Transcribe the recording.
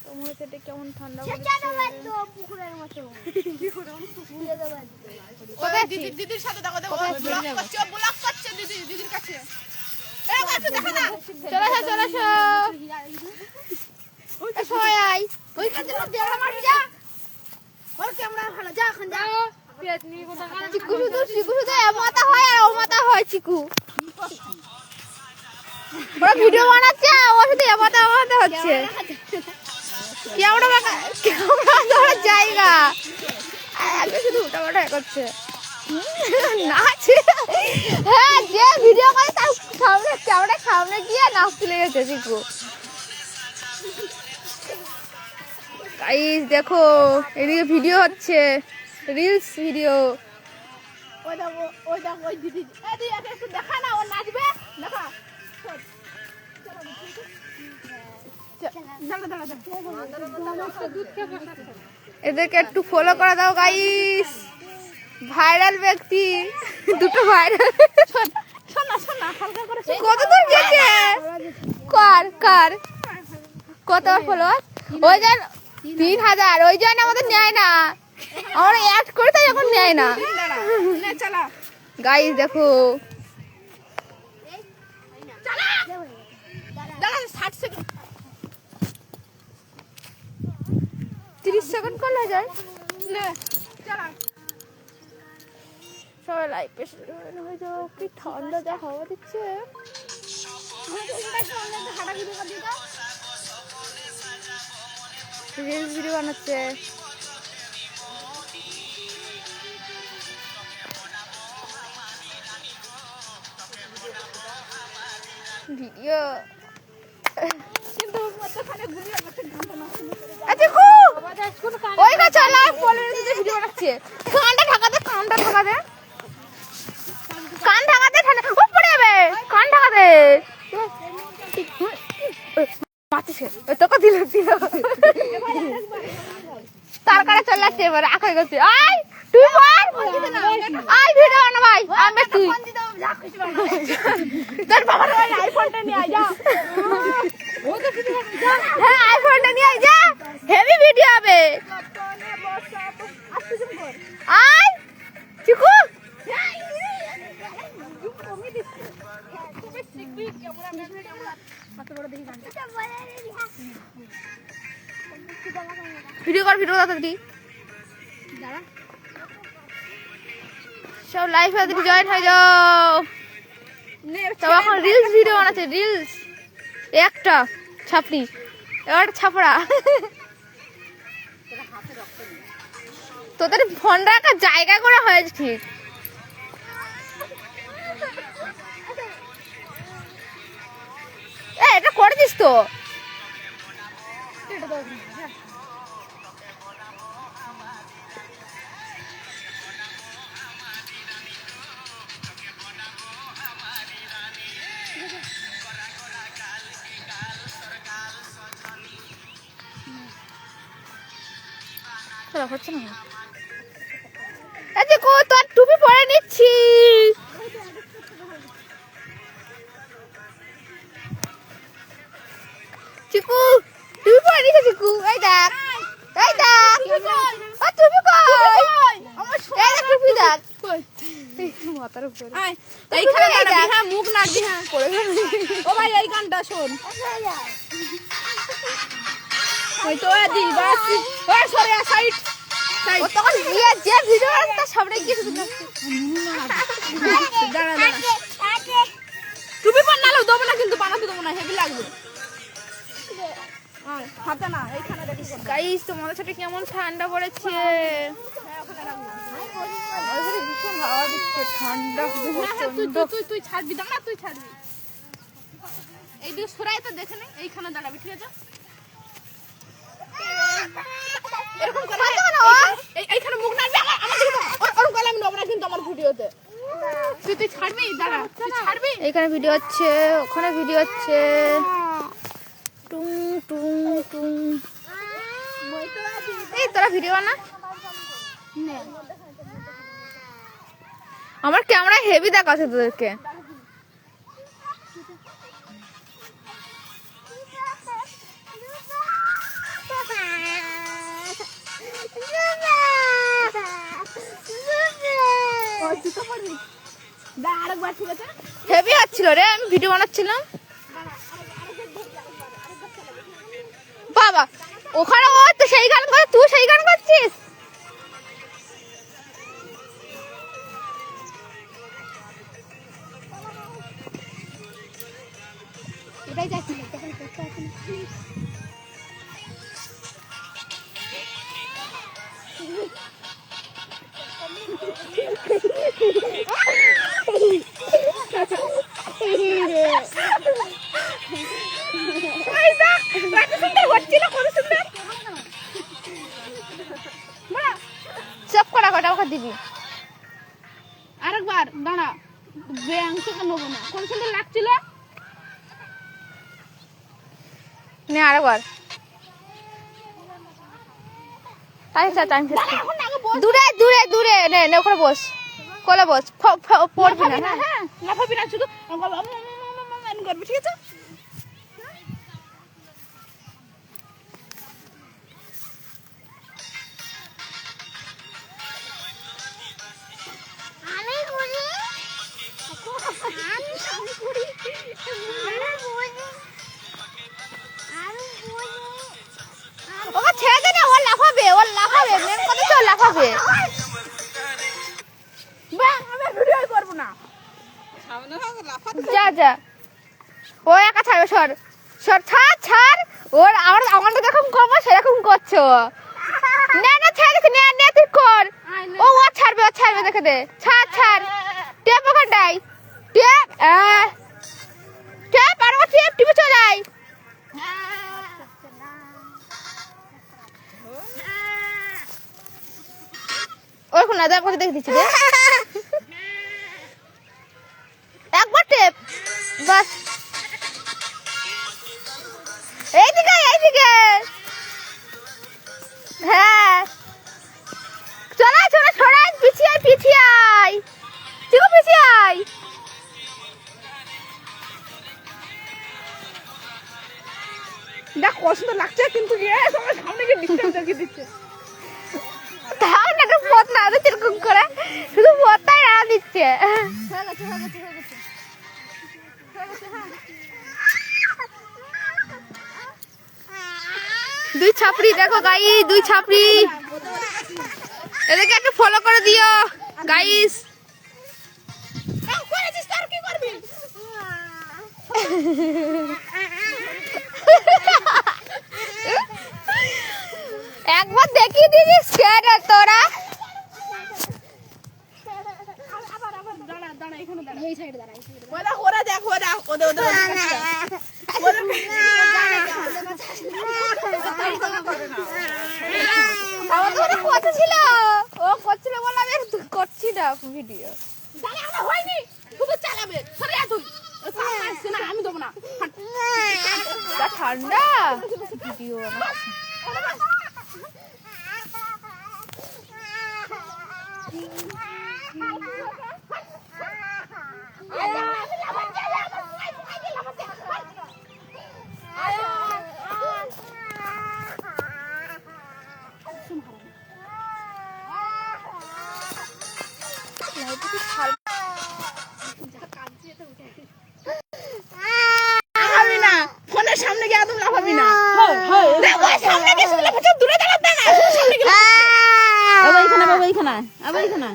তোমার সেটা কেমন ঠান্ডা কোথায় দিদির সাথে দেখো দেখো ব্লগ করছে ব্লগ করছে দিদির কাছে চলে আসো সবাই আই ওই কাছে দেখা মার যা ওর ক্যামেরা ভালো যা এখন যা চিকু শুধু মাথা হয় আর ও মাথা হয় চিকু ওরা ভিডিও বানাচ্ছে ও শুধু মাথা হচ্ছে ক্যামেরা ধরার জায়গা আগে শুধু উল্টাপাল্টা করছে নাচে হ্যাঁ যে ভিডিও করে তার সামনে ক্যামেরার সামনে গিয়ে নাচতে লেগেছে চিকু গাইস দেখো এদিকে ভিডিও হচ্ছে রিলস ভিডিও ওই দিদি একটু দেখা না ও নাচবে দেখা এদেরকে একটু ফলো করে দাও গাইস ভাইরাল ব্যক্তি দুটো ভাইরাল কত দূর গেছে কার কত ফলোয়ার ওই যে 3000 ওই জন্য আমাদের নেয় না আমরা অ্যাড করে তাই এখন নেয় না গাইস দেখো 30 সেকেন্ড করলে যায় সবাই লাইফে হয়ে যাও কি ঠান্ডা যা হাওয়া দিচ্ছে রিলস ভিডিও বানাচ্ছে ভিডিও ওই গাছ লাইভ বলে ভিডিও বানাচ্ছে কানটা ঢাকাতে কান ঢাকাতে ঠান্ডা ও পড়ে যাবে কান ঢাকাতে মাতিছে তোকে দিল তার কাছে চলে আসছে এবার আখাই গেছে আয় তুই বল আয় ভিডিও বানা ভাই আমি তুই তোর বাবার আইফোনটা নিয়ে আয় যা হ্যাঁ আইফোনটা নিয়ে আয় যা হেভি ভিডিও হবে আয় চিকু ভিডিও তাড়াতাড়ি সব লাইভ তাড়াতাড়ি জয়েন হয়ে যাও তবে এখন রিলস ভিডিও বানাচ্ছে রিলস একটা ছাপড়ি এবার ছাপড়া তোদের ফোন রাখার জায়গা করে হয়েছে ঠিক এটা করেছিস তো হচ্ছে না তোর টুপি পরে নিচ্ছি চিকু টুপি পরে নিচ্ছে চিকু এই দেখ টুপি টুপি দেখ মাথার উপরে এইখানে মুখ নাচবি হ্যাঁ ও ভাই এই গানটা শোন ওই তো দি বাস ও সরে সাইড ও তখন যে ভিডিও তার সামনে গিয়ে শুধু দাঁড়া টুপি পর নালো দেবো না কিন্তু বানাতে দেবো না হেভি লাগবে হাতে না এইখানে দেখি গাইস তোমাদের সাথে কেমন ঠান্ডা পড়েছে ভীষণ হাওয়া দিচ্ছে ঠান্ডা তুই ছাড়বি দাঁড়া তুই ছাড়বি এই দিকে সরাই তো দেখে নে এইখানে দাঁড়াবি ঠিক আছে এরকম করে এইখানে মুখ নাড়বি আমার দিকে ওরকম করে আমি নেব না কিন্তু আমার ভিডিওতে তুই ছাড়বি দাঁড়া তুই ছাড়বি এইখানে ভিডিও হচ্ছে ওখানে ভিডিও হচ্ছে টুং টুং টুং এই তোরা ভিডিও বানা আমার ক্যামেরা হেভি দেখাচ্ছে তোদেরকে ঠিক আছে হেভি হচ্ছিল রে, আমি ভিডিও বানাচ্ছিলাম। বাবা ওখানে ও তো সেই গান করে, তুই সেই গান করছিস। এটাই যাচ্ছি সব কটা কটা ওকে দিবি। আরেকবার দাঁড়া, ব্যাংকটা নেবো না, কোন সুন্দর লাগছিল। নে আরেকবার। টাইম দূরে দূরে দূরে নে নে, ওখানে বস, কোলে বস, পড়বি না। হ্যাঁ হ্যাঁ লাফাবি না, শুধু করবি, ঠিক আছে। ওকে ছেড়ে দে না, ও লাফাবে, ও লাফাবে, মেন কথা তো লাফাবে। আমি ভিডিও করবো না। যা যা, ও একা ছাড়বে, সর সর, ছাড় ছাড়। ওর আমার যেরকম করবো সেরকম করছো। না না ছেড়ে দে, নে নে তুই কর। ও ও ছাড়বে, ও ছাড়বে, দেখে দে, ছাড় ছাড়। টেপ ওখানটাই, টেপ টেপ, আর ও টেপ টিপে চলে যায়। ওরকম না, দেখ দেখে দিচ্ছি রে, একবার টেপ বাস। এইদিকে এইদিকে, হ্যাঁ চলা চলা, ছড়াই, পিছিয়ে পিছিয়ে আয়, ঠিক পিছিয়ে আয়। দেখ কত সুন্দর লাগছে, কিন্তু সবার সামনে গিয়ে ডিস্টেন্স দেখিয়ে দিচ্ছে। তাও না একটা পথ না দিচ্ছে এরকম করে, শুধু পথটাই না দিচ্ছে। দুই ছাপড়ি দেখো গাই, দুই ছাপড়ি, এদেরকে একটু ফলো করে দিও গাইস। একবার দেখিয়ে দিয়েছিস কেন তোরা। ওরা দেখ, ওরা ওদের ওদের আমার তো কথা ছিল, ও করছিল বলে আমি করছি না ভিডিও। হয়নি, শুধু চালাবে, সরে যা তুই। আমি দেবো না, ঠান্ডা ভিডিও লাফাবি না, ফোনের সামনে গিয়ে একদম লাফাবি না। সামনে গিয়ে শুধু লাফাচ্ছ, দূরে দাঁড়াতে না, সামনে গিয়ে আবার এখানে, আবার এখানে, আবার এখানে।